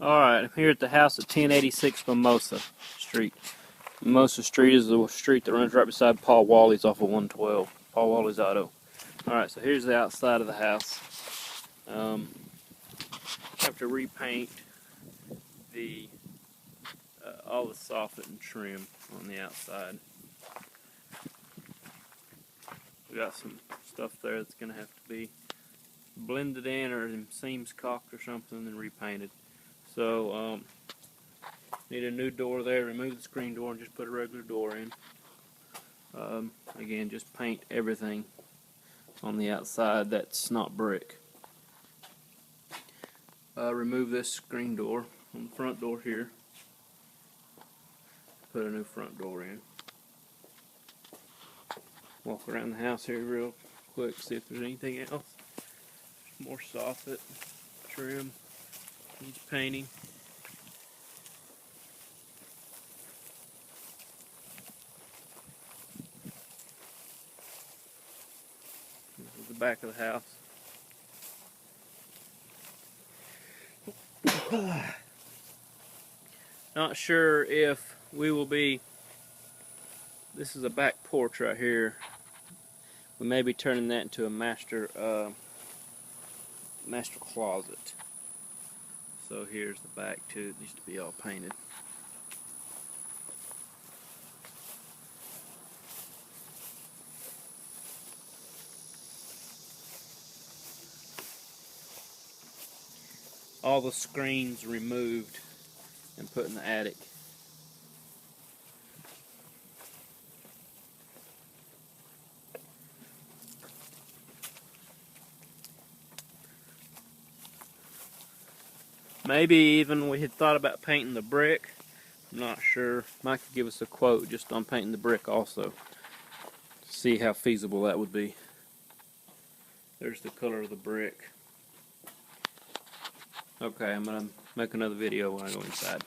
Alright, I'm here at the house at 1086 Mimosa Street. Mimosa Street is the street that runs right beside Paul Wally's off of 112. Paul Wally's Auto. Alright, so here's the outside of the house. Have to repaint the all the soffit and trim on the outside. We got some stuff there that's going to have to be blended in, or some seams caulked or something, and repainted. So, need a new door there. Remove the screen door and just put a regular door in. Again, just paint everything on the outside that's not brick. Remove this screen door on the front door here. Put a new front door in. Walk around the house here real quick, see if there's anything else. More soffit, trim, needs painting. This is the back of the house. Not sure if we will be, this is a back porch right here. We may be turning that into a master closet. So here's the back too. It needs to be all painted. All the screens removed and put in the attic. Maybe even we had thought about painting the brick. I'm not sure. Mike could give us a quote just on painting the brick also. See how feasible that would be. There's the color of the brick. Okay, I'm going to make another video when I go inside.